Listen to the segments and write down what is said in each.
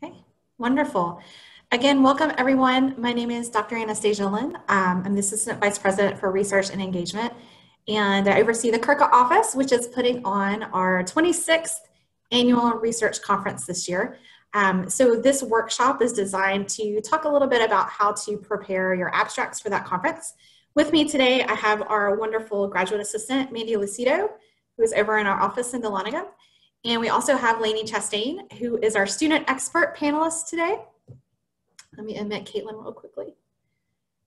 Okay, wonderful. Again, welcome everyone. My name is Dr. Anastasia Lynn. I'm the Assistant Vice President for Research and Engagement, and I oversee the Kirka office, which is putting on our 26th annual research conference this year. So this workshop is designed to talk a little bit about how to prepare your abstracts for that conference. With me today, I have our wonderful graduate assistant, Mandy Lucido, who is over in our office in Dahlonega. And we also have Lainey Chastain, who is our student expert panelist today. Let me admit Caitlin real quickly.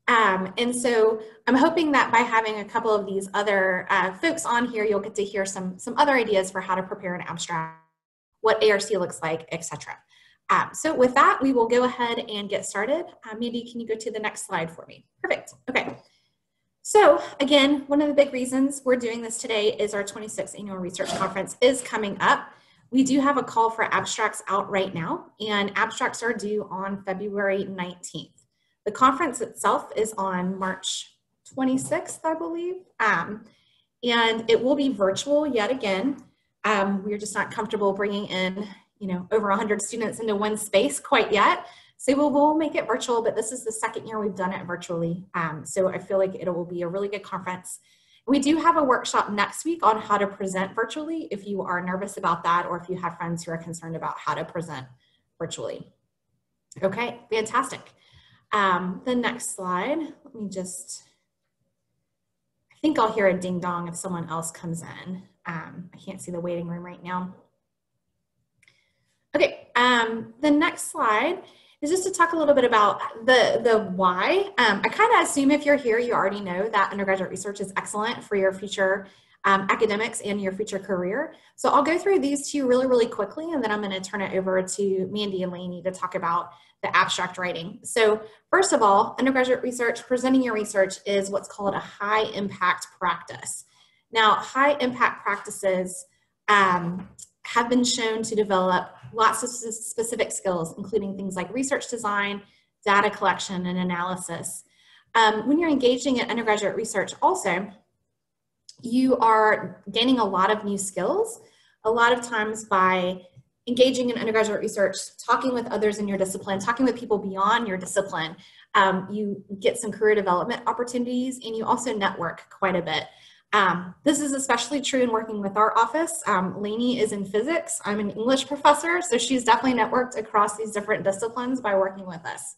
And so I'm hoping that by having a couple of these other folks on here, you'll get to hear some other ideas for how to prepare an abstract, what ARC looks like, etc. So with that, we will go ahead and get started. Mandy, can you go to the next slide for me? Perfect. Okay. So again, one of the big reasons we're doing this today is our 26th annual research conference is coming up. We do have a call for abstracts out right now, and abstracts are due on February 19th. The conference itself is on March 26th, I believe, and it will be virtual yet again. We're just not comfortable bringing in, over 100 students into one space quite yet. So we'll make it virtual, but this is the second year we've done it virtually. So I feel like it will be a really good conference. We do have a workshop next week on how to present virtually if you are nervous about that, or if you have friends who are concerned about how to present virtually. Okay, fantastic. The next slide, let me just, I think I'll hear a ding dong if someone else comes in. I can't see the waiting room right now. Okay, the next slide is just to talk a little bit about the why. I kind of assume if you're here, you already know that undergraduate research is excellent for your future academics and your future career. So I'll go through these two really, really quickly, and then I'm going to turn it over to Mandy and Lainey to talk about the abstract writing. So first of all, undergraduate research, presenting your research is what's called a high impact practice. Now, high impact practices have been shown to develop lots of specific skills, including things like research design, data collection, and analysis. When you're engaging in undergraduate research also, you are gaining a lot of new skills, a lot of times by engaging in undergraduate research, talking with others in your discipline, talking with people beyond your discipline. You get some career development opportunities, and you also network quite a bit. This is especially true in working with our office. Lainey is in physics. I'm an English professor, so she's definitely networked across these different disciplines by working with us.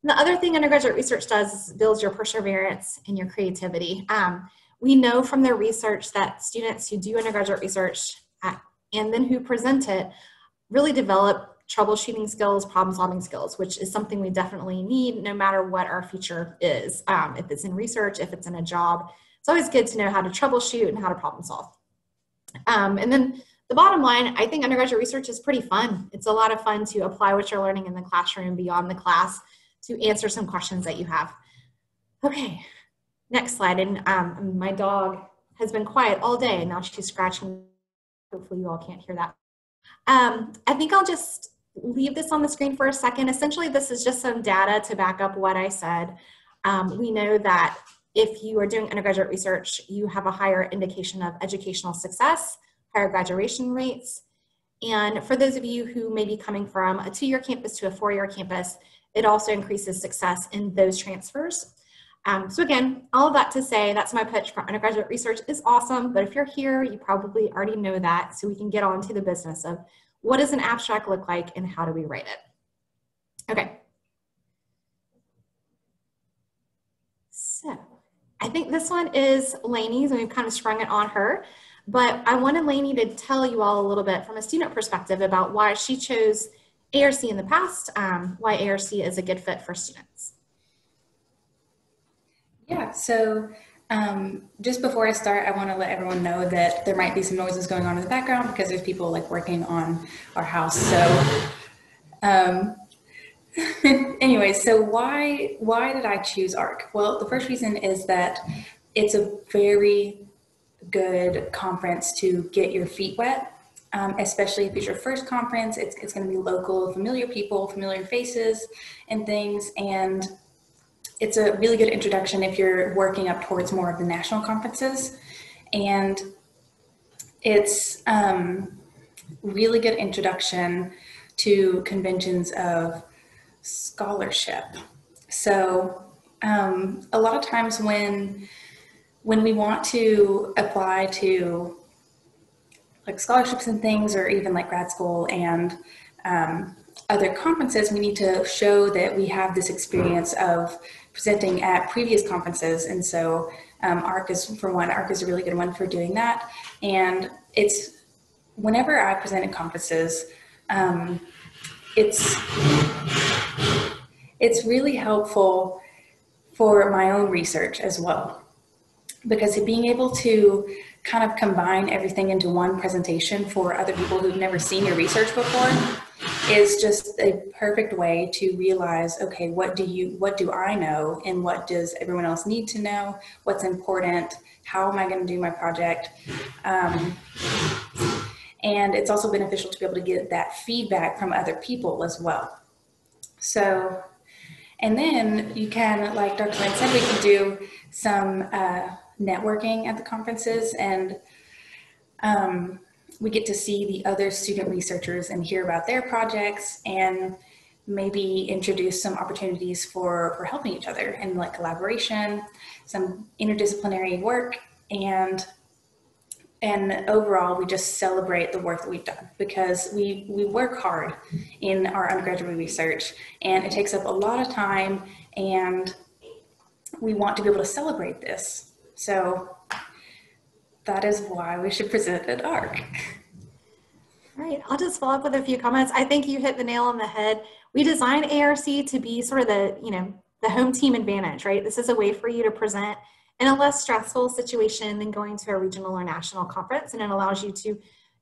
And the other thing undergraduate research does is builds your perseverance and your creativity. We know from their research that students who do undergraduate research and then who present it really develop troubleshooting skills, problem-solving skills, which is something we definitely need no matter what our future is. If it's in research, if it's in a job, it's always good to know how to troubleshoot and how to problem solve. And then the bottom line, I think undergraduate research is pretty fun. It's a lot of fun to apply what you're learning in the classroom beyond the class to answer some questions that you have. Okay, next slide. And my dog has been quiet all day, and now she's scratching. Hopefully you all can't hear that. I think I'll just leave this on the screen for a second. Essentially, this is just some data to back up what I said. We know that if you are doing undergraduate research, you have a higher indication of educational success, higher graduation rates. And for those of you who may be coming from a 2-year campus to a 4-year campus, it also increases success in those transfers. So again, all of that to say, that's my pitch for undergraduate research is awesome, but if you're here, you probably already know that, so we can get on to the business of what does an abstract look like and how do we write it? Okay. So I think this one is Lainey's, and we've kind of sprung it on her, but I wanted Lainey to tell you all a little bit from a student perspective about why she chose ARC in the past, why ARC is a good fit for students. Yeah, so just before I start, I want to let everyone know that there might be some noises going on in the background because there's people like working on our house. So anyway, so why did I choose ARC? Well, the first reason is that it's a very good conference to get your feet wet, especially if it's your first conference. It's going to be local, familiar people, familiar faces and things, and it's a really good introduction if you're working up towards more of the national conferences. And it's really good introduction to conventions of scholarship. So a lot of times when we want to apply to like scholarships and things, or even like grad school and other conferences, we need to show that we have this experience of presenting at previous conferences. And so ARC is, for one, ARC is a really good one for doing that. And it's, whenever I present at conferences, it's really helpful for my own research as well, because being able to kind of combine everything into one presentation for other people who've never seen your research before is just a perfect way to realize, okay, what do I know, and what does everyone else need to know? What's important? How am I going to do my project? And it's also beneficial to be able to get that feedback from other people as well. So, and then you can, like Dr. Lynn said, we can do some networking at the conferences, and we get to see the other student researchers and hear about their projects, and maybe introduce some opportunities for helping each other and like collaboration, some interdisciplinary work, and overall we just celebrate the work that we've done, because we work hard in our undergraduate research and it takes up a lot of time, and we want to be able to celebrate this. So that is why we should present at ARC. All right, I'll just follow up with a few comments. I think you hit the nail on the head. We designed ARC to be sort of the home team advantage, right? This is a way for you to present in a less stressful situation than going to a regional or national conference, and it allows you to,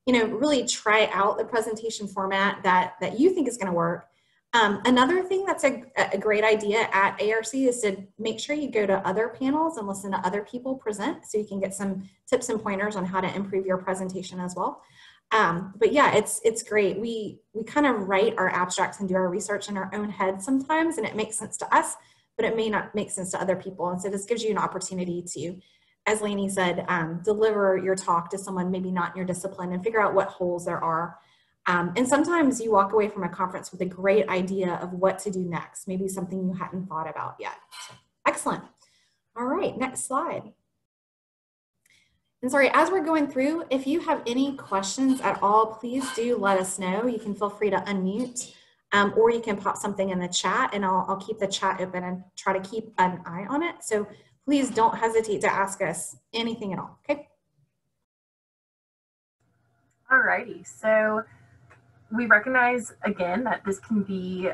really try out the presentation format that you think is going to work. Another thing that's a great idea at ARC is to make sure you go to other panels and listen to other people present, so you can get some tips and pointers on how to improve your presentation as well. But yeah, it's great. We kind of write our abstracts and do our research in our own head sometimes, and it makes sense to us, but it may not make sense to other people. And so this gives you an opportunity to, as Lainey said, deliver your talk to someone maybe not in your discipline and figure out what holes there are. And sometimes you walk away from a conference with a great idea of what to do next, maybe something you hadn't thought about yet. So, excellent. All right, next slide. And sorry, as we're going through, if you have any questions at all, please do let us know. You can feel free to unmute, or you can pop something in the chat, and I'll keep the chat open and try to keep an eye on it. So please don't hesitate to ask us anything at all, okay? All righty, so we recognize again that this can be,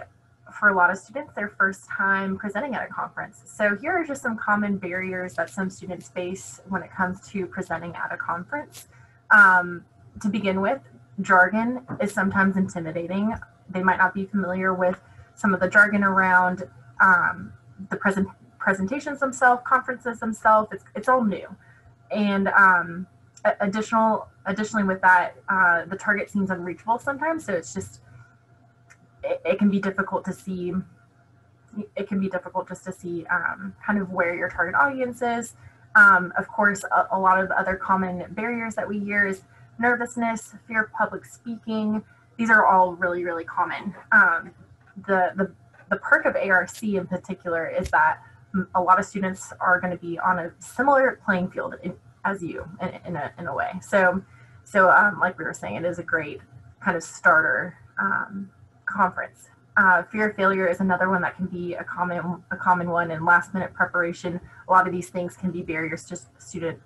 for a lot of students, their first time presenting at a conference. So here are just some common barriers that some students face when it comes to presenting at a conference. To begin with, jargon is sometimes intimidating. They might not be familiar with some of the jargon around the presentations themselves, conferences themselves. It's all new. And additionally with that, the target seems unreachable sometimes. So it's just, it can be difficult to see. It can be difficult just to see kind of where your target audience is. Of course, a lot of the other common barriers that we hear is nervousness, fear of public speaking. These are all really, really common. The perk of ARC in particular is that a lot of students are going to be on a similar playing field as you in a way. So like we were saying, it is a great kind of starter conference. Fear of failure is another one that can be a common one, and last minute preparation. A lot of these things can be barriers to student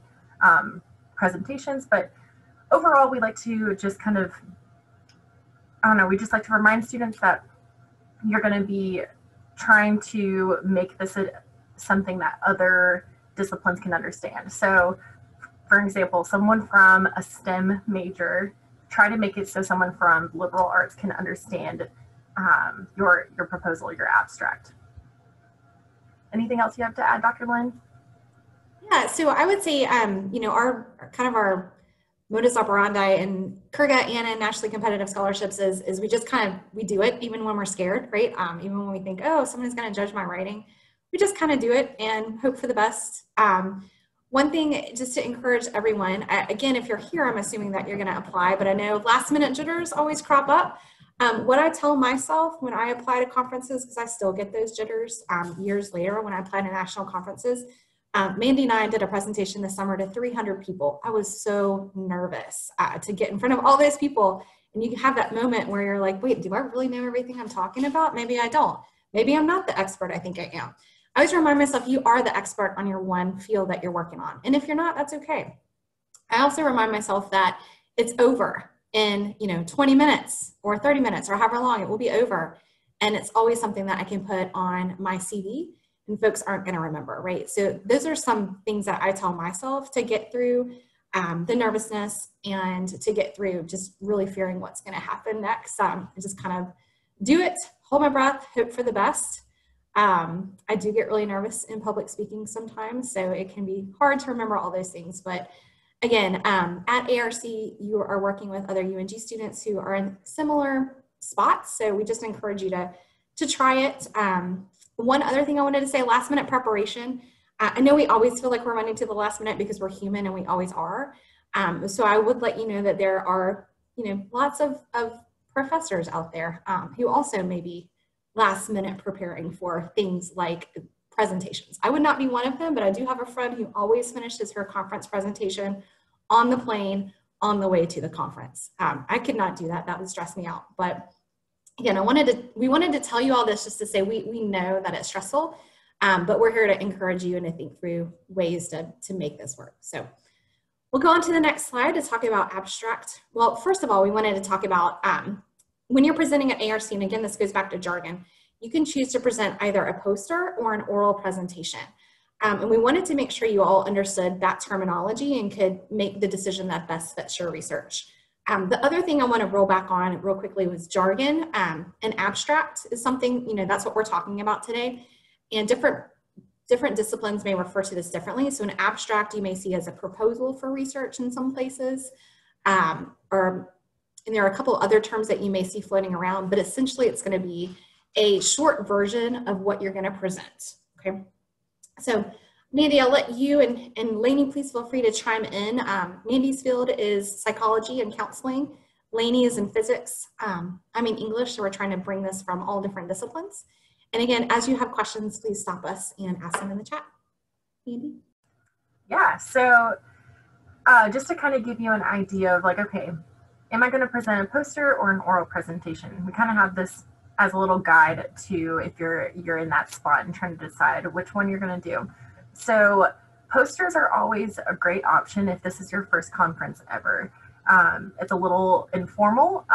presentations, but overall we like to just kind of, we just like to remind students that you're going to be trying to make this something that other disciplines can understand. So for example, someone from a STEM major, try to make it so someone from liberal arts can understand your proposal, your abstract. Anything else you have to add, Dr. Lynn? Yeah, so I would say, our modus operandi in KERGA and in nationally competitive scholarships is we do it even when we're scared, right? Even when we think, oh, someone's going to judge my writing, we just kind of do it and hope for the best. One thing just to encourage everyone, again, if you're here, I'm assuming that you're going to apply, but I know last minute jitters always crop up. What I tell myself when I apply to conferences, because I still get those jitters years later when I apply to national conferences, Mandy and I did a presentation this summer to 300 people. I was so nervous to get in front of all those people. And you have that moment where you're like, wait, do I really know everything I'm talking about? Maybe I don't. Maybe I'm not the expert I think I am. I always remind myself, you are the expert on your one field that you're working on. And if you're not, that's okay. I also remind myself that it's over in 20 minutes or 30 minutes or however long it will be over. And it's always something that I can put on my CV and folks aren't going to remember, right? So those are some things that I tell myself to get through the nervousness and to get through just really fearing what's going to happen next. Just kind of do it, hold my breath, hope for the best. I do get really nervous in public speaking sometimes, so it can be hard to remember all those things. But again, at ARC, you are working with other UNG students who are in similar spots, so we just encourage you to try it. One other thing I wanted to say, last minute preparation. I know we always feel like we're running to the last minute because we're human and we always are. So I would let you know that there are, lots of professors out there who also may be last minute preparing for things like presentations. I would not be one of them, but I do have a friend who always finishes her conference presentation on the plane on the way to the conference. I could not do that. That would stress me out. But again, we wanted to tell you all this just to say we know that it's stressful, but we're here to encourage you and to think through ways to make this work. So we'll go on to the next slide to talk about abstract. Well, first of all, we wanted to talk about when you're presenting at ARC, and again, this goes back to jargon, you can choose to present either a poster or an oral presentation. And we wanted to make sure you all understood that terminology and could make the decision that best fits your research. The other thing I want to roll back on real quickly was jargon. An abstract is something, that's what we're talking about today. And different disciplines may refer to this differently. So an abstract you may see as a proposal for research in some places, and there are a couple other terms that you may see floating around, but essentially it's going to be a short version of what you're going to present, okay? So Mandy, I'll let you and Lainey, please feel free to chime in. Mandy's field is psychology and counseling. Lainey is in physics. I'm in English, so we're trying to bring this from all different disciplines. And again, as you have questions, please stop us and ask them in the chat. Mandy? Yeah, so just to kind of give you an idea of like, okay, am I going to present a poster or an oral presentation? We kind of have this as a little guide to if you're in that spot and trying to decide which one you're going to do. So posters are always a great option if this is your first conference ever. It's a little informal.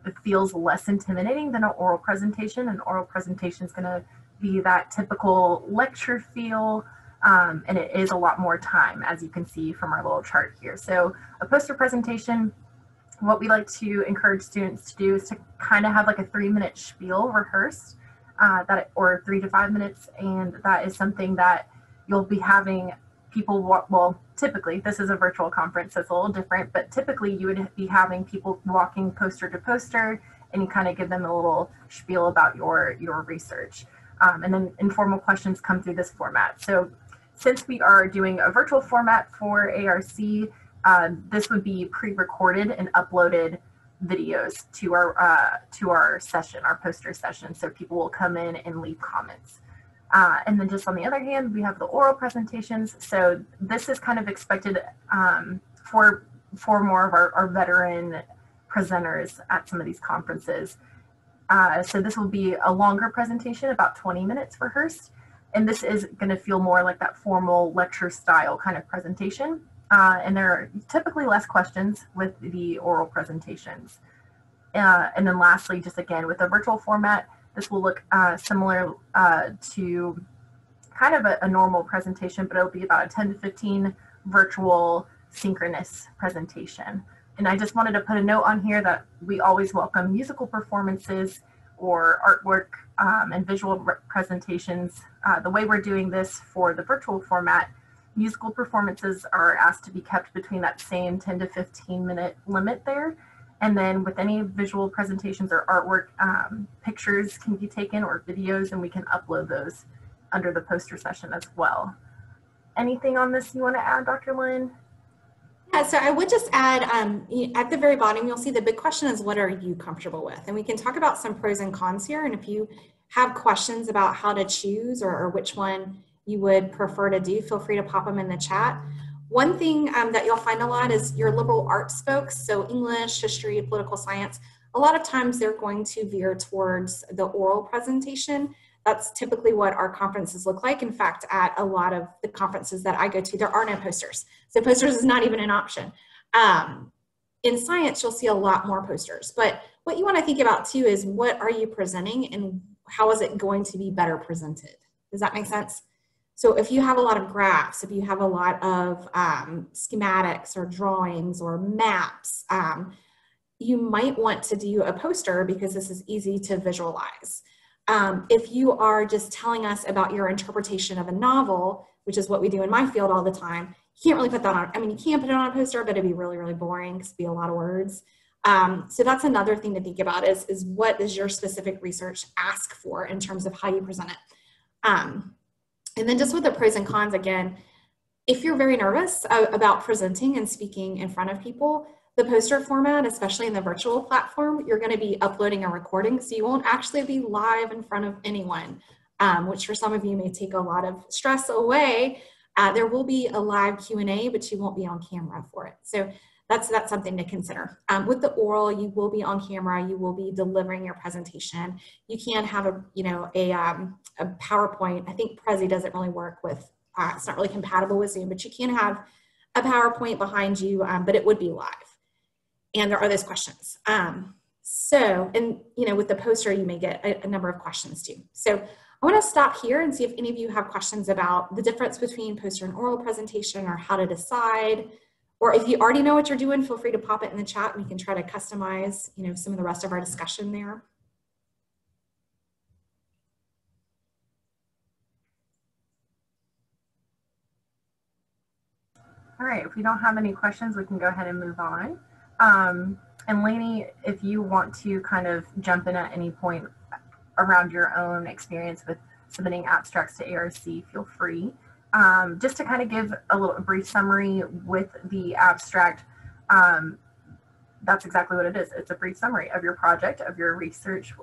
It feels less intimidating than an oral presentation. An oral presentation is going to be that typical lecture feel, and it is a lot more time, as you can see from our little chart here. So a poster presentation, what we like to encourage students to do is to kind of have like a 3-minute spiel rehearsed, or 3 to 5 minutes, and that is something that you'll be having people well, typically, this is a virtual conference, so it's a little different, but typically you would be having people walking poster to poster, and you kind of give them a little spiel about your research. And then informal questions come through this format. So since we are doing a virtual format for ARC, this would be pre-recorded and uploaded videos to our session, our poster session. So people will come in and leave comments. And then just on the other hand, we have the oral presentations. So this is kind of expected for more of our veteran presenters at some of these conferences. So this will be a longer presentation, about 20 minutes rehearsed. And this is going to feel more like that formal lecture style kind of presentation. And there are typically less questions with the oral presentations. And then lastly, just again, with the virtual format, this will look similar to kind of a normal presentation, but it'll be about a 10 to 15 virtual synchronous presentation. And I just wanted to put a note on here that we always welcome musical performances or artwork and visual presentations. The way we're doing this for the virtual format, musical performances are asked to be kept between that same 10 to 15 minute limit there. And then with any visual presentations or artwork, pictures can be taken or videos, and we can upload those under the poster session as well. Anything on this you want to add, Dr. Lynn? So I would just add, at the very bottom, you'll see the big question is, what are you comfortable with? And we can talk about some pros and cons here. And if you have questions about how to choose or which one you would prefer to do, feel free to pop them in the chat. One thing that you'll find a lot is your liberal arts folks, so English, history, political science, a lot of times they're going to veer towards the oral presentation. That's typically what our conferences look like. In fact, at a lot of the conferences that I go to, there are no posters. So posters is not even an option. In science, you'll see a lot more posters. But what you want to think about too is, what are you presenting and how is it going to be better presented? Does that make sense? So if you have a lot of graphs, if you have a lot of schematics or drawings or maps, you might want to do a poster because this is easy to visualize. If you are just telling us about your interpretation of a novel, which is what we do in my field all the time, you can't really put that on. I mean, you can put it on a poster, but it'd be really, really boring because it'd be a lot of words. So that's another thing to think about is what does your specific research ask for in terms of how you present it? And then just with the pros and cons, again, if you're very nervous about presenting and speaking in front of people, the poster format, especially in the virtual platform, you're going to be uploading a recording, so you won't actually be live in front of anyone, which for some of you may take a lot of stress away. There will be a live Q&A, but you won't be on camera for it. So that's something to consider. With the oral, you will be on camera. You will be delivering your presentation. You can have a PowerPoint. I think Prezi doesn't really work with. It's not really compatible with Zoom, but you can have a PowerPoint behind you, but it would be live. And there are those questions. With the poster, you may get a number of questions too. So I want to stop here and see if any of you have questions about the difference between poster and oral presentation, or how to decide. Or if you already know what you're doing, feel free to pop it in the chat and we can try to customize, some of the rest of our discussion there. All right, if we don't have any questions, we can go ahead and move on. And Lainey, if you want to kind of jump in at any point around your own experience with submitting abstracts to ARC, feel free. Just to kind of give a brief summary with the abstract, that's exactly what it is. It's a brief summary of your project, of your research,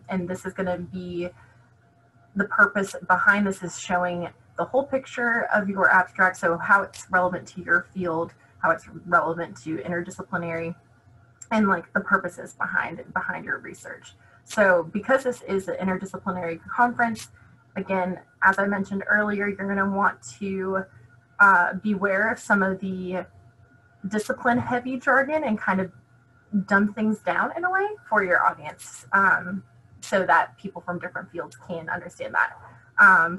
and this is going to be, the purpose behind this is showing the whole picture of your abstract, so how it's relevant to your field, how it's relevant to interdisciplinary, and like the purposes behind your research. So because this is an interdisciplinary conference, again, as I mentioned earlier, you're going to want to beware of some of the discipline-heavy jargon and kind of dumb things down in a way for your audience, so that people from different fields can understand that.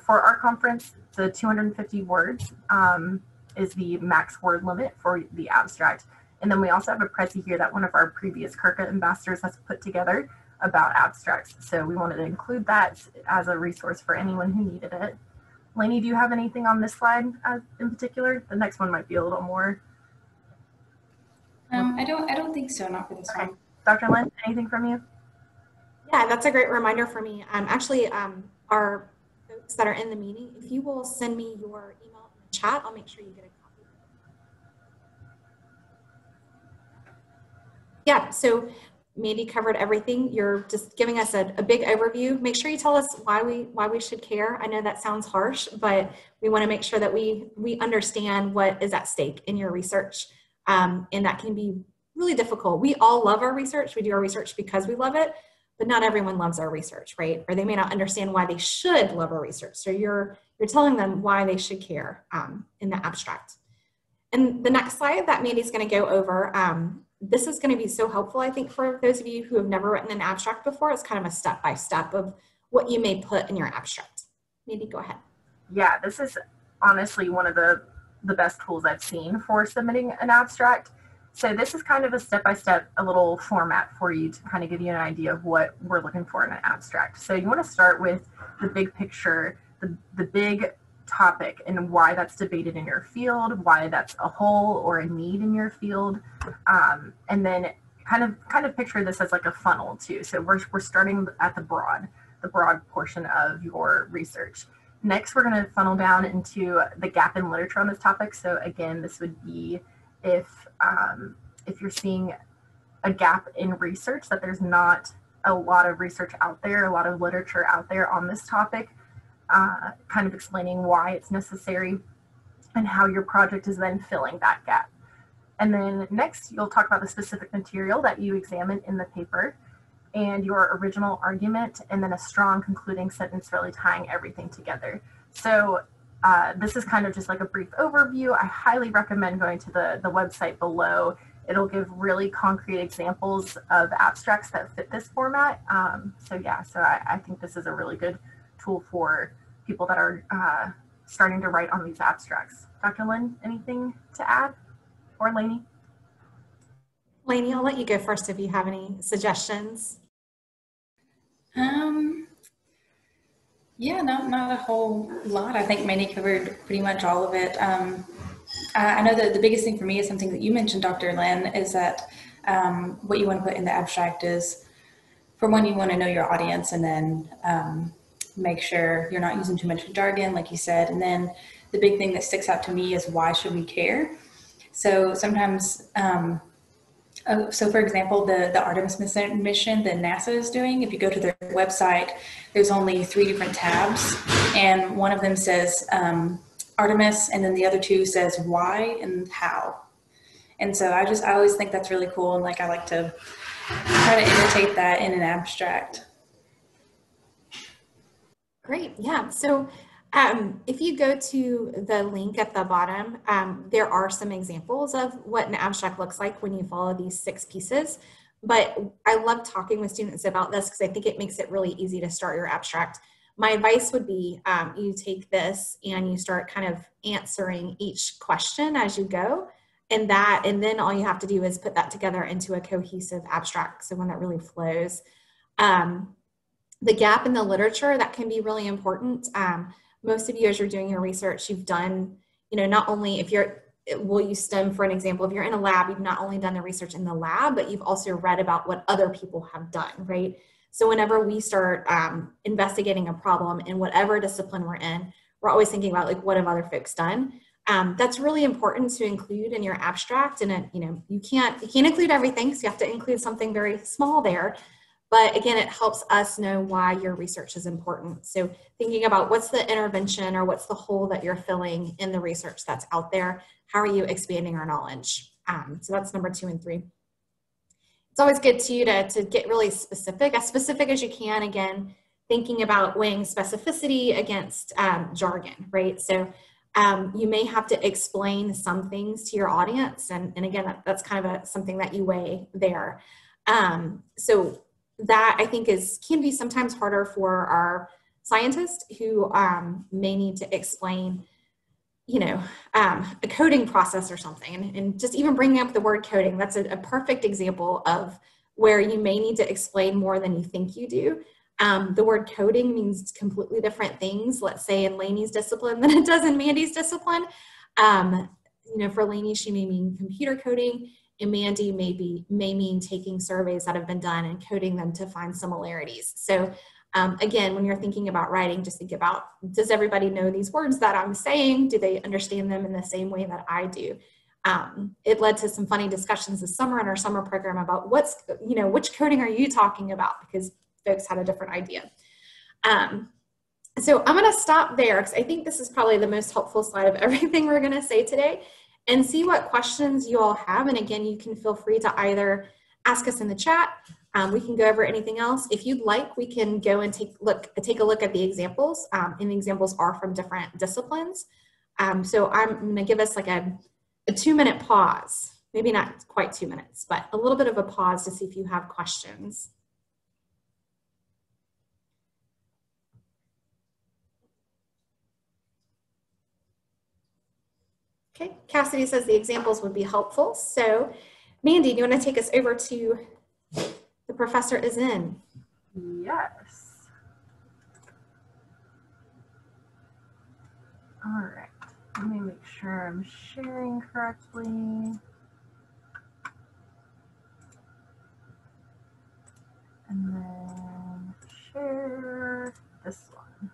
For our conference, the 250 words is the max word limit for the abstract. And then we also have a Prezi here that one of our previous Kirka ambassadors has put together about abstracts. So we wanted to include that as a resource for anyone who needed it. Lainey, do you have anything on this slide in particular? The next one might be a little more. I don't think so, not for this one. Dr. Lynn, anything from you? Yeah, that's a great reminder for me. Actually, our folks that are in the meeting, if you will send me your email in the chat, I'll make sure you get a copy. Yeah, so Mandy covered everything. You're just giving us a big overview. Make sure you tell us why we should care. I know that sounds harsh, but we want to make sure that we understand what is at stake in your research. And that can be really difficult. We all love our research. We do our research because we love it, but not everyone loves our research, right? Or they may not understand why they should love our research. So you're telling them why they should care in the abstract. And the next slide that Mandy's going to go over, this is going to be so helpful, I think, for those of you who have never written an abstract before. It's kind of a step-by-step of what you may put in your abstract. Mandy, go ahead. Yeah, this is honestly one of the best tools I've seen for submitting an abstract. So this is kind of a step-by-step, a little format for you to kind of give you an idea of what we're looking for in an abstract. So you want to start with the big picture, the big topic, and why that's debated in your field, why that's a hole or a need in your field, and then kind of picture this as like a funnel too. So we're starting at the broad portion of your research. Next, we're going to funnel down into the gap in literature on this topic. So again, this would be if you're seeing a gap in research, that there's not a lot of research out there, a lot of literature out there on this topic, kind of explaining why it's necessary and how your project is then filling that gap. And then next, you'll talk about the specific material that you examined in the paper and your original argument, and then a strong concluding sentence really tying everything together. So this is kind of just like a brief overview. I highly recommend going to the website below. It'll give really concrete examples of abstracts that fit this format. So I think this is a really good tool for people that are starting to write on these abstracts. Dr. Lynn, anything to add? Or Lainey? Lainey, I'll let you go first if you have any suggestions. Yeah, not a whole lot. I think Mandy covered pretty much all of it. I know that the biggest thing for me is something that you mentioned, Dr. Lynn, is that what you want to put in the abstract is, for one, you want to know your audience, and then make sure you're not using too much jargon, like you said. And then the big thing that sticks out to me is, why should we care? So sometimes, so for example, the Artemis mission that NASA is doing, if you go to their website, there's only 3 different tabs, and one of them says Artemis, and then the other 2 says why and how. And so I always think that's really cool, and I like to try to imitate that in an abstract. Great, yeah. So if you go to the link at the bottom, there are some examples of what an abstract looks like when you follow these 6 pieces. But I love talking with students about this because I think it makes it really easy to start your abstract. My advice would be you take this and you start kind of answering each question as you go. And then all you have to do is put that together into a cohesive abstract, so one that really flows. The gap in the literature, that can be really important. Most of you, as you're doing your research, you've done, not only we'll use STEM for an example. If you're in a lab, you've not only done the research in the lab, but you've also read about what other people have done, right? So whenever we start investigating a problem in whatever discipline we're in, we're always thinking about what have other folks done. That's really important to include in your abstract. And you can't include everything, so you have to include something very small there. But again, it helps us know why your research is important. So thinking about what's the intervention or what's the hole that you're filling in the research that's out there, how are you expanding our knowledge? So that's number 2 and 3. It's always good to get really specific as you can. Again, thinking about weighing specificity against jargon, right? So you may have to explain some things to your audience. And again, that's kind of something that you weigh there. So that I think can be sometimes harder for our scientists who may need to explain, a coding process or something. And just even bringing up the word coding, that's a perfect example of where you may need to explain more than you think you do. The word coding means completely different things, let's say in Lainey's discipline, than it does in Mandy's discipline. For Lainey, she may mean computer coding, and Mandy may mean taking surveys that have been done and coding them to find similarities. So again, when you're thinking about writing, just think about, does everybody know these words that I'm saying? Do they understand them in the same way that I do? It led to some funny discussions this summer in our summer program about which coding are you talking about? Because folks had a different idea. So I'm going to stop there because I think this is probably the most helpful slide of everything we're going to say today, and see what questions you all have. And again, you can feel free to either ask us in the chat. We can go over anything else. If you'd like, we can go and take a look at the examples. And the examples are from different disciplines. So I'm going to give us like a 2-minute pause. Maybe not quite 2 minutes, but a little bit of a pause to see if you have questions. Okay, Cassidy says the examples would be helpful. So Mandy, do you want to take us over to The Professor Is In? Yes. All right, let me make sure I'm sharing correctly. And then share this one.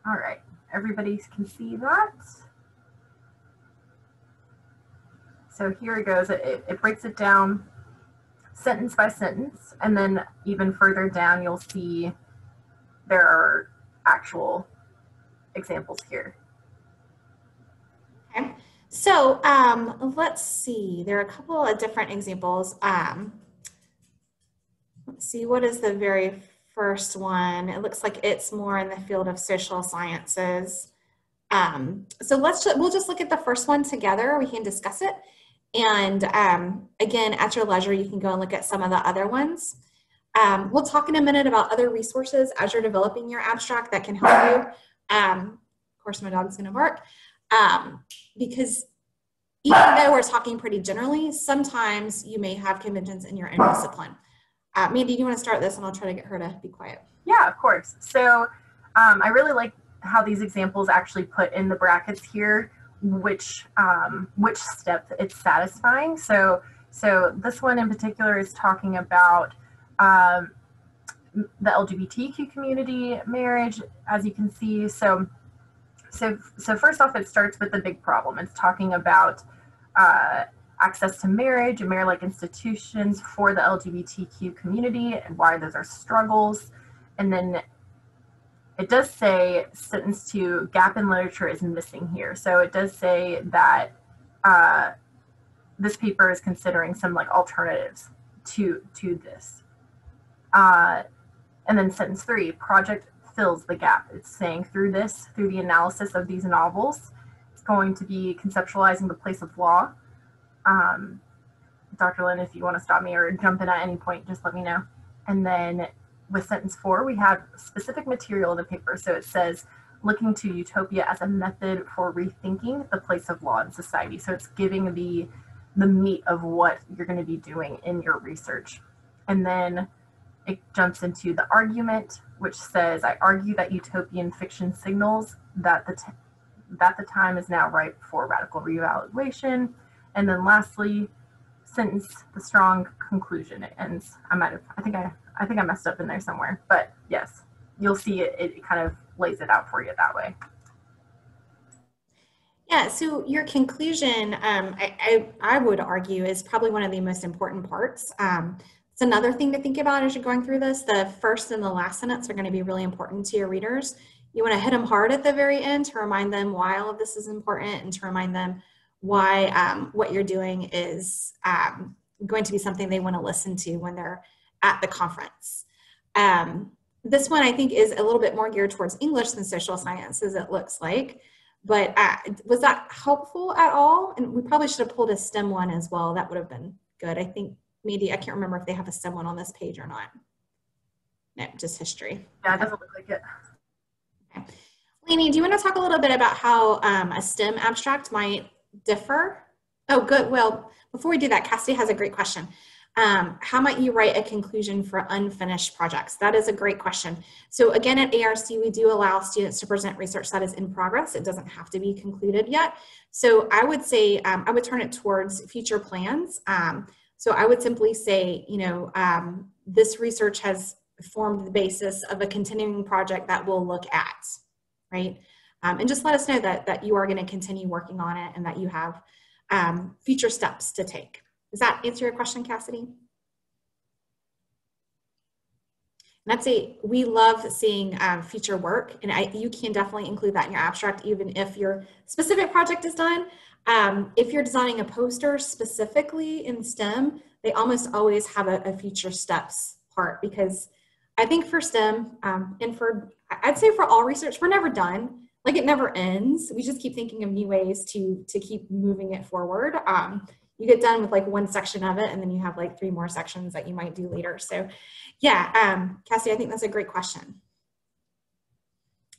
All right, everybody can see that. So here it goes. It breaks it down sentence by sentence, and then even further down, you'll see there are actual examples here. Okay. So let's see. There are a couple of different examples. Let's see, what is the very first one? It looks like it's more in the field of social sciences. So we'll just look at the first one together. We can discuss it. And again, at your leisure, you can go and look at some of the other ones. We'll talk in a minute about other resources as you're developing your abstract that can help you. Of course, my dog's gonna bark. Because even though we're talking pretty generally, sometimes you may have conventions in your own discipline. Mandy, do you want to start this, and I'll try to get her to be quiet? Yeah, of course. So I really like how these examples actually put in the brackets here which step it's satisfying. So this one in particular is talking about the LGBTQ community marriage, as you can see. So first off, it starts with the big problem. It's talking about access to marriage and marriage-like institutions for the LGBTQ community and why those are struggles. And then it does say sentence 2, gap in literature is missing here. So it does say that this paper is considering some like alternatives to this. And then sentence 3, project fills the gap. It's saying through the analysis of these novels, it's going to be conceptualizing the place of law. Dr. Lynn, if you want to stop me or jump in at any point, just let me know. And then with sentence 4, we have specific material in the paper. So it says, looking to utopia as a method for rethinking the place of law in society. So it's giving the meat of what you're going to be doing in your research. And then it jumps into the argument, which says, I argue that utopian fiction signals that the time is now ripe for radical reevaluation. And then lastly, sentence, the strong conclusion. It ends. I think I messed up in there somewhere, but yes, you'll see it kind of lays it out for you that way. Yeah, so your conclusion, I would argue, is probably one of the most important parts. It's another thing to think about as you're going through this. The first and the last sentence are going to be really important to your readers. You want to hit them hard at the very end to remind them why all of this is important and to remind them why what you're doing is going to be something they want to listen to when they're at the conference. This one I think is a little bit more geared towards English than social sciences, it looks like. But was that helpful at all? And we probably should have pulled a STEM one as well. That would have been good. I think maybe, I can't remember if they have a STEM one on this page or not. No, just history. Yeah, it doesn't look like it. Okay. Lainey, do you want to talk a little bit about how a STEM abstract might differ? Oh, good. Well, before we do that, Cassidy has a great question. How might you write a conclusion for unfinished projects? That is a great question. So again, at ARC, we do allow students to present research that is in progress. It doesn't have to be concluded yet. So I would say, I would turn it towards future plans. So I would simply say, this research has formed the basis of a continuing project that we'll look at, right? And just let us know that you are going to continue working on it and that you have future steps to take. Does that answer your question, Cassidy? And I'd say we love seeing future work, and you can definitely include that in your abstract, even if your specific project is done. If you're designing a poster specifically in STEM, they almost always have a future steps part, because I think for STEM, and I'd say for all research, we're never done. Like, it never ends. We just keep thinking of new ways to keep moving it forward. You get done with like one section of it, and then you have like 3 more sections that you might do later. So yeah, Cassie, I think that's a great question.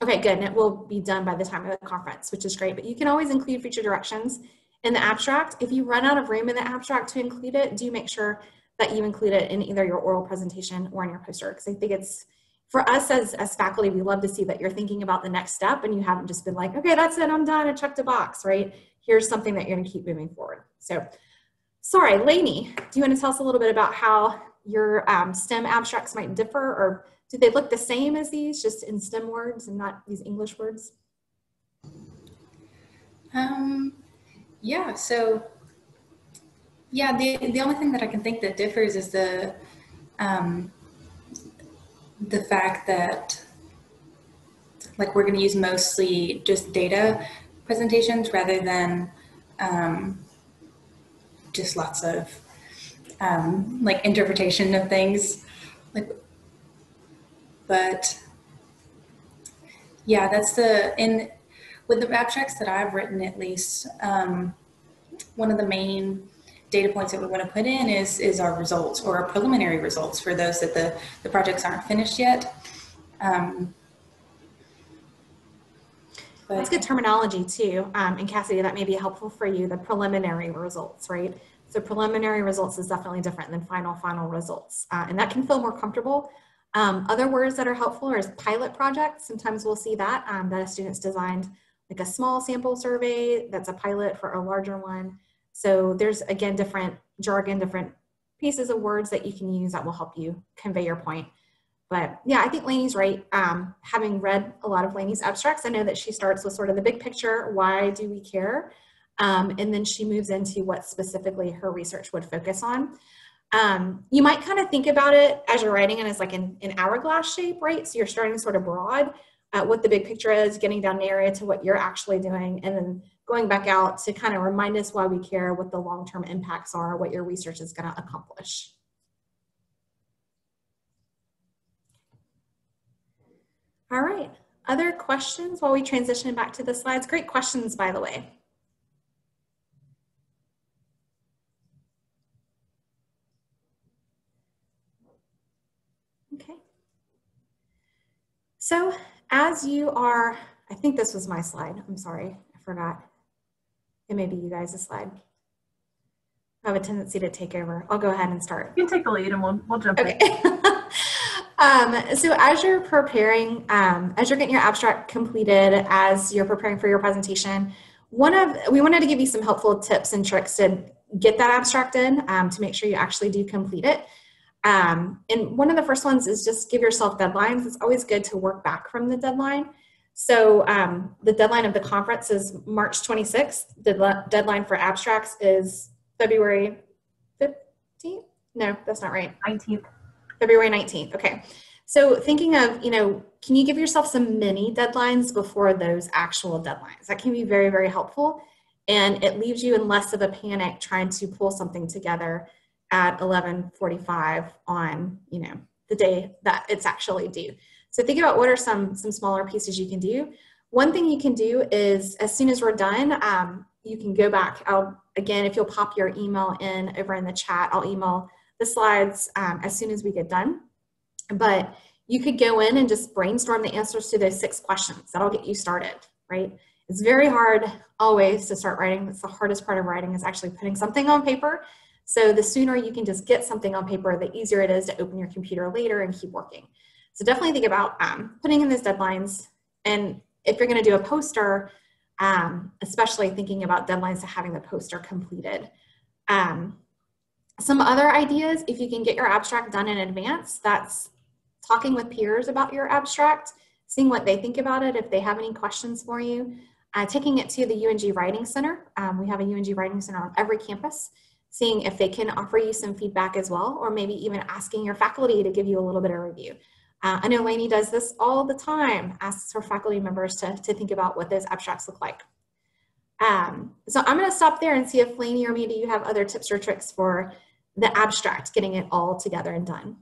Okay, good, and it will be done by the time of the conference, which is great, but you can always include future directions in the abstract. If you run out of room in the abstract to include it, do make sure that you include it in either your oral presentation or in your poster, because I think it's, for us as faculty, we love to see that you're thinking about the next step and you haven't just been like, okay, that's it, I'm done, I checked a box, right? Here's something that you're gonna keep moving forward. So, sorry, Lainey, do you want to tell us a little bit about how your STEM abstracts might differ, or do they look the same as these, just in STEM words and not these English words? Yeah, so Yeah, the only thing that I can think that differs is the fact that like we're going to use mostly just data presentations rather than just lots of like interpretation of things. Like, but yeah, that's with the abstracts that I've written, at least, one of the main data points that we want to put in is our results, or our preliminary results, for those that the projects aren't finished yet. That's good terminology too. And Cassidy, that may be helpful for you, the preliminary results, right? So preliminary results is definitely different than final results. And that can feel more comfortable. Other words that are helpful are pilot projects. Sometimes we'll see that a student's designed like a small sample survey that's a pilot for a larger one. So there's, again, different jargon, different pieces of words that you can use that will help you convey your point. But yeah, I think Lainey's right. Having read a lot of Lainey's abstracts, I know that she starts with sort of the big picture, why do we care? And then she moves into what specifically her research would focus on. You might kind of think about it as you're writing it as like an hourglass shape, right? So you're starting sort of broad at what the big picture is, getting down the area to what you're actually doing, and then going back out to kind of remind us why we care, what the long-term impacts are, what your research is going to accomplish. All right, other questions while we transition back to the slides? Great questions, by the way. Okay. So as you are, I think this was my slide. I'm sorry, I forgot. It may be you guys' slide. I have a tendency to take over. I'll go ahead and start. You can take the lead and we'll jump in. So as you're preparing, as you're getting your abstract completed, as you're preparing for your presentation, we wanted to give you some helpful tips and tricks to get that abstract in, to make sure you actually do complete it. And one of the first ones is just give yourself deadlines. It's always good to work back from the deadline. So the deadline of the conference is March 26th. The deadline for abstracts is February 15th? No, that's not right. 19th. February 19th. Okay. So thinking of, can you give yourself some mini deadlines before those actual deadlines? That can be very, very helpful. And it leaves you in less of a panic trying to pull something together at 11:45 on, the day that it's actually due. So think about what are some smaller pieces you can do. One thing you can do is, as soon as we're done, you can go back. Again, if you'll pop your email in over in the chat, I'll email the slides as soon as we get done. But you could go in and just brainstorm the answers to those 6 questions. That'll get you started, right? It's very hard always to start writing. That's the hardest part of writing, is actually putting something on paper. So the sooner you can just get something on paper, the easier it is to open your computer later and keep working. So definitely think about putting in those deadlines. And if you're going to do a poster, especially thinking about deadlines to having the poster completed. Some other ideas, if you can get your abstract done in advance, that's talking with peers about your abstract, seeing what they think about it, if they have any questions for you, taking it to the UNG Writing Center. We have a UNG Writing Center on every campus, seeing if they can offer you some feedback as well, or maybe even asking your faculty to give you a little bit of review. I know Lainey does this all the time, asks her faculty members to think about what those abstracts look like. So I'm going to stop there and see if Lainey or maybe you have other tips or tricks for the abstract, getting it all together and done.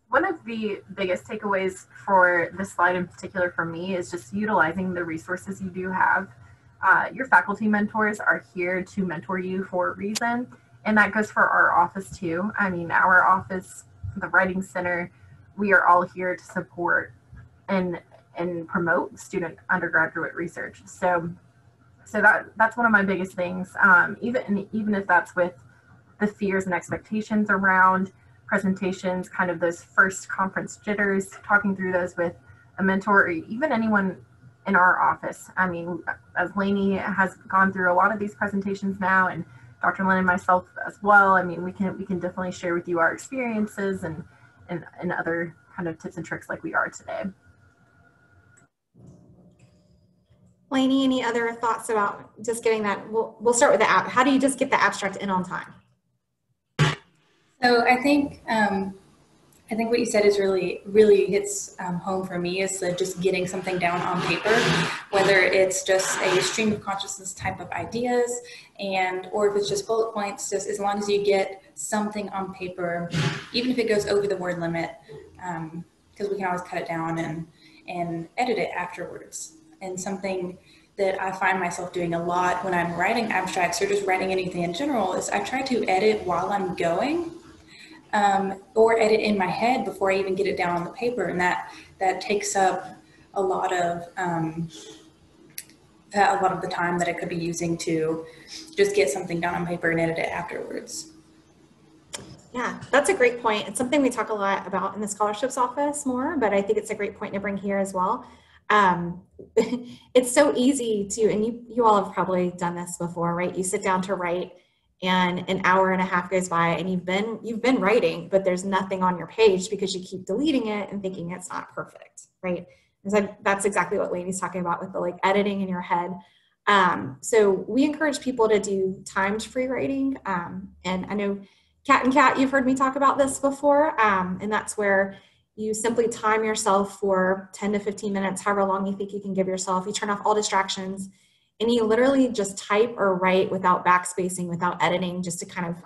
One of the biggest takeaways for this slide in particular for me is just utilizing the resources you do have. Your faculty mentors are here to mentor you for a reason, and that goes for our office too. I mean, our office, the Writing Center, we are all here to support and promote student undergraduate research. So that's one of my biggest things. Even if that's with the fears and expectations around presentations, kind of those first conference jitters, talking through those with a mentor, or even anyone in our office. I mean, as Lainey has gone through a lot of these presentations now, and Dr. Lynn and myself as well, I mean, we can definitely share with you our experiences and other kind of tips and tricks like we are today. Lainey, any other thoughts about just getting that? We'll start with the app. How do you just get the abstract in on time? So I think what you said is really hits home for me, is just getting something down on paper, whether it's just a stream of consciousness type of ideas, or if it's just bullet points, just as long as you get something on paper, even if it goes over the word limit, because we can always cut it down and edit it afterwards. And something that I find myself doing a lot when I'm writing abstracts or just writing anything in general is I try to edit while I'm going. Or edit in my head before I even get it down on the paper, and that takes up a lot of the time that I could be using to just get something down on paper and edit it afterwards. Yeah, that's a great point. It's something we talk a lot about in the scholarships office more, but I think it's a great point to bring here as well. It's so easy to, and you all have probably done this before, right? You sit down to write, and an hour and a half goes by, and you've been writing, but there's nothing on your page because you keep deleting it and thinking it's not perfect, right? And so that's exactly what Lainey's talking about with the like editing in your head. So we encourage people to do timed free writing, and I know Kat, you've heard me talk about this before, and that's where you simply time yourself for 10 to 15 minutes, however long you think you can give yourself. You turn off all distractions, and you literally just type or write without backspacing, without editing, just to kind of,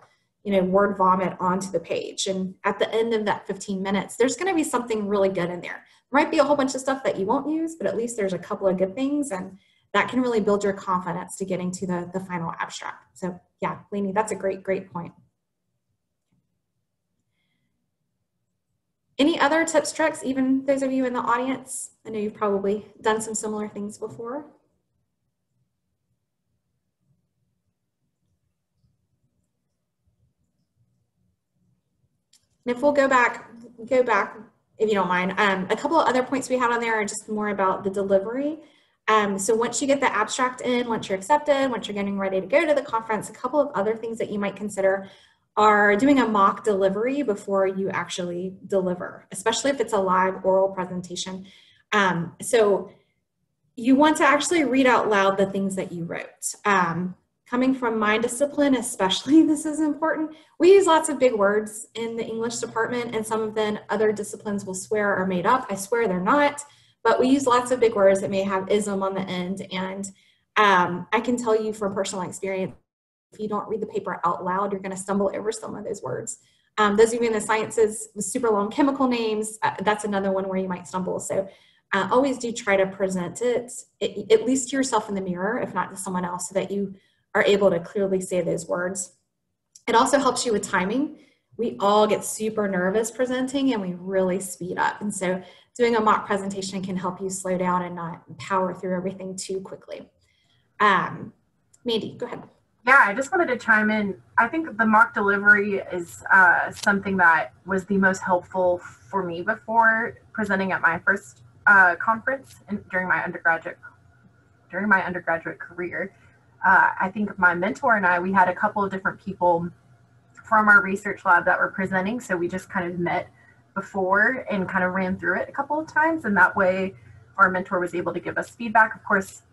word vomit onto the page. And at the end of that 15 minutes, there's going to be something really good in there. There might be a whole bunch of stuff that you won't use, but at least there's a couple of good things, and that can really build your confidence to getting to the final abstract. So yeah, Lainey, that's a great point. Any other tips, tricks, even those of you in the audience? I know you've probably done some similar things before. And if we'll go back, if you don't mind, a couple of other points we had on there are just more about the delivery. So once you get the abstract in, once you're accepted, once you're getting ready to go to the conference, a couple of other things that you might consider are doing a mock delivery before you actually deliver, especially if it's a live oral presentation. So you want to actually read out loud the things that you wrote. Coming from my discipline, especially, this is important. We use lots of big words in the English department, and some of them other disciplines will swear are made up. I swear they're not, but we use lots of big words that may have ism on the end. And I can tell you from personal experience, if you don't read the paper out loud, you're going to stumble over some of those words. Those of you in the sciences with super long chemical names, that's another one where you might stumble. So always do try to present it, at least to yourself in the mirror, if not to someone else, so that you are able to clearly say those words. It also helps you with timing. We all get super nervous presenting, and we really speed up. And so doing a mock presentation can help you slow down and not power through everything too quickly. Mandy, go ahead. Yeah, I just wanted to chime in. I think the mock delivery is something that was the most helpful for me before presenting at my first conference during my undergraduate career. I think my mentor and we had a couple of different people from our research lab that were presenting, so we just kind of met before and kind of ran through it a couple of times, and that way our mentor was able to give us feedback. Of course,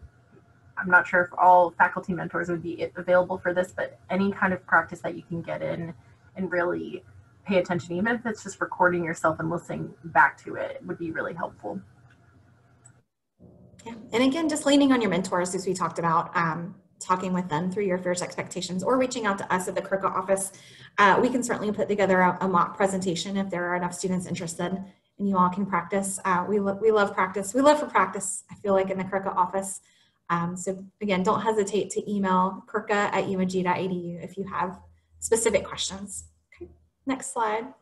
I'm not sure if all faculty mentors would be available for this, but any kind of practice that you can get in and really pay attention, even if it's just recording yourself and listening back to it, would be really helpful. Yeah. And again, just leaning on your mentors, as we talked about, talking with them through your fierce expectations, or reaching out to us at the CRCA office. We can certainly put together a mock presentation if there are enough students interested, and you all can practice. We love practice. We love for practice, I feel like, in the CRCA office. So again, don't hesitate to email crca@umg.edu if you have specific questions. Okay, next slide.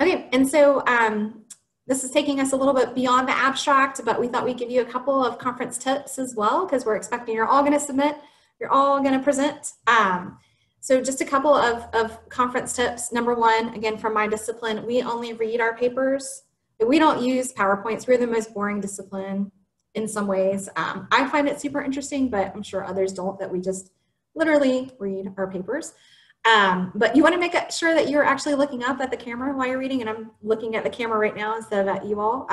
Okay, and so this is taking us a little bit beyond the abstract, but we thought we'd give you a couple of conference tips as well, because we're expecting you're all going to submit, you're all going to present. So just a couple of conference tips. Number one, again, from my discipline, we only read our papers. We don't use PowerPoints. We're the most boring discipline in some ways. I find it super interesting, but I'm sure others don't, that we just literally read our papers. But you want to make sure that you're actually looking up at the camera while you're reading, and I'm looking at the camera right now instead of at you all.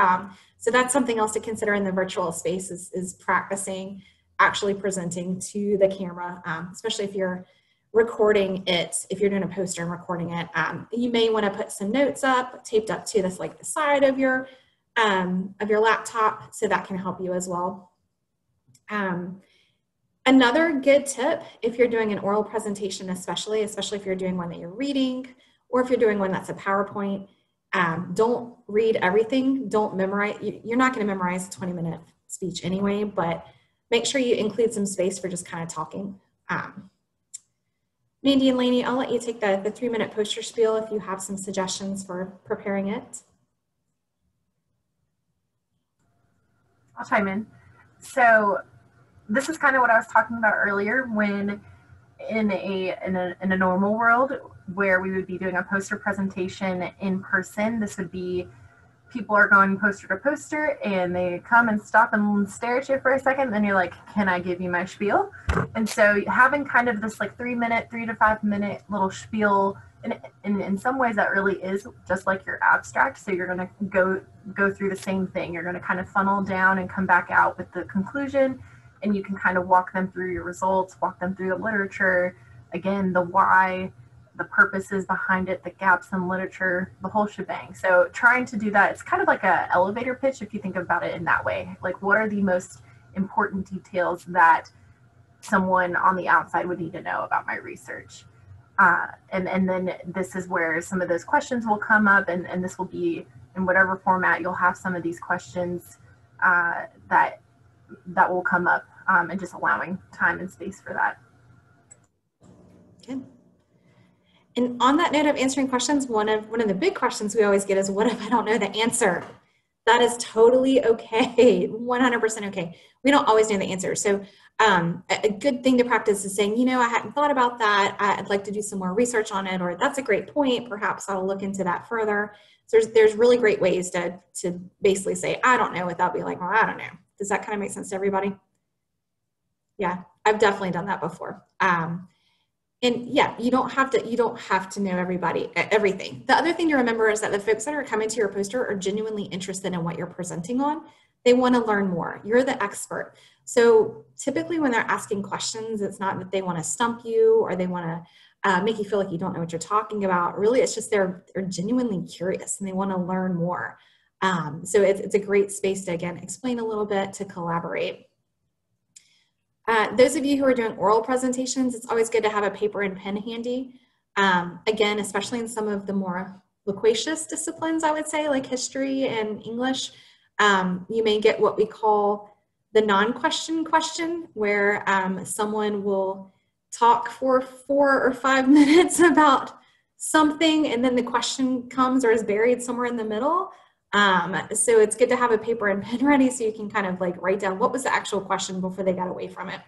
So that's something else to consider in the virtual space is practicing actually presenting to the camera, especially if you're recording it, if you're doing a poster and recording it. You may want to put some notes up, taped up to this, like the side of your laptop, so that can help you as well. Another good tip, if you're doing an oral presentation, especially if you're doing one that you're reading, or if you're doing one that's a PowerPoint, don't read everything, don't memorize. You're not going to memorize a 20-minute speech anyway, but make sure you include some space for just kind of talking. Mandy and Lainey, I'll let you take the 3-minute poster spiel if you have some suggestions for preparing it. I'll chime in. So this is kind of what I was talking about earlier, when in a normal world where we would be doing a poster presentation in person, this would be people are going poster to poster and they come and stop and stare at you for a second, then you're like, can I give you my spiel? And so having kind of this like 3 to 5 minute little spiel, and in some ways that really is just like your abstract. So you're going to go through the same thing. You're going to kind of funnel down and come back out with the conclusion, and you can kind of walk them through your results, walk them through the literature, again, the why, the purposes behind it, the gaps in literature, the whole shebang. So trying to do that, it's kind of like an elevator pitch if you think about it in that way. Like, what are the most important details that someone on the outside would need to know about my research? And then this is where some of those questions will come up, and this will be in whatever format you'll have some of these questions that will come up, and just allowing time and space for that. Good. And on that note of answering questions, one of the big questions we always get is, what if I don't know the answer? That is totally okay, 100% okay. We don't always know the answer. So a good thing to practice is saying, you know, I hadn't thought about that. I'd like to do some more research on it, or that's a great point. Perhaps I'll look into that further. So there's really great ways to basically say, I don't know, without being like, well, I don't know. Does that kind of make sense to everybody? Yeah, I've definitely done that before. And yeah, you don't have to know everything. The other thing to remember is that the folks that are coming to your poster are genuinely interested in what you're presenting on. They want to learn more. You're the expert. So typically when they're asking questions, it's not that they want to stump you or they want to make you feel like you don't know what you're talking about. Really, it's just they're genuinely curious and they want to learn more. So it's a great space to, again, explain a little bit, to collaborate. Those of you who are doing oral presentations, it's always good to have a paper and pen handy. Again, especially in some of the more loquacious disciplines, I would say, like history and English, you may get what we call the non-question question, where someone will talk for 4 or 5 minutes about something, and then the question comes or is buried somewhere in the middle. So it's good to have a paper and pen ready so you can kind of like write down what was the actual question before they got away from it.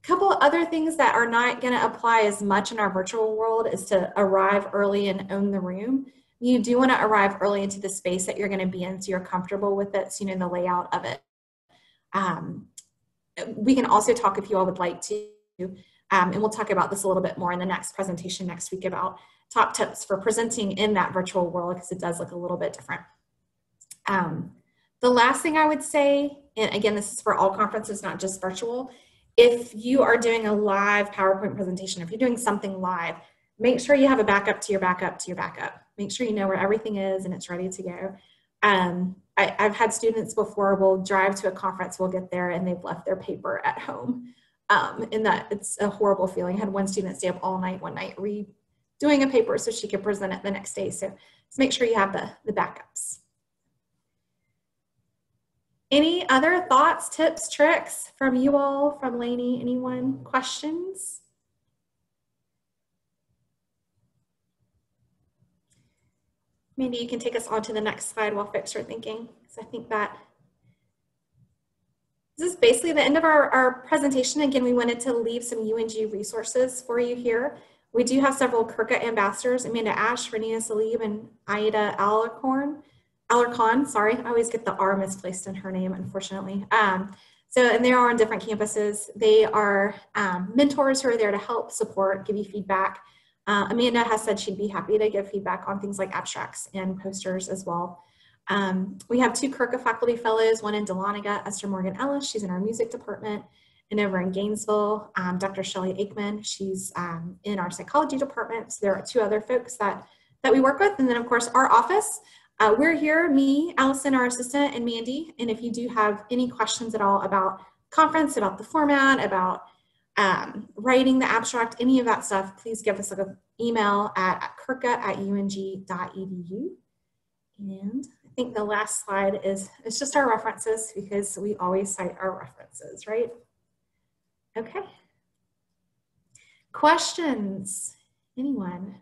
Couple other things that are not going to apply as much in our virtual world is to arrive early and own the room. You do want to arrive early into the space that you're going to be in so you're comfortable with it, so you know the layout of it. We can also talk, if you all would like to, and we'll talk about this a little bit more in the next presentation next week, about top tips for presenting in that virtual world, because it does look a little bit different. The last thing I would say, and again, this is for all conferences, not just virtual, if you are doing a live PowerPoint presentation, if you're doing something live, make sure you have a backup to your backup to your backup. Make sure you know where everything is and it's ready to go. I've had students before will drive to a conference, we'll get there and they've left their paper at home. And that it's a horrible feeling. I had one student stay up all night one night doing a paper so she could present it the next day. So just make sure you have the backups. Any other thoughts, tips, tricks from you all, from Lainey? Anyone? Questions? Maybe you can take us on to the next slide while folks are thinking, because I think that this is basically the end of our presentation. Again, we wanted to leave some UNG resources for you here. We do have several Kirka ambassadors, Amanda Ash, Renina Salib, and Aida Alarcon, sorry, I always get the R misplaced in her name, unfortunately. So, and they are on different campuses. They are mentors who are there to help, support, give you feedback. Amanda has said she'd be happy to give feedback on things like abstracts and posters as well. We have 2 Kirka faculty fellows, one in Dahlonega, Esther Morgan Ellis, she's in our music department, and over in Gainesville, Dr. Shelley Aikman, she's in our psychology department. So there are 2 other folks that we work with. And then of course, our office, we're here, me, Allison, our assistant, and Mandy. And if you do have any questions at all about conference, about the format, about writing the abstract, any of that stuff, please give us an email at kirka@ung.edu. And I think the last slide is just our references, because we always cite our references, right? Okay. Questions? Anyone?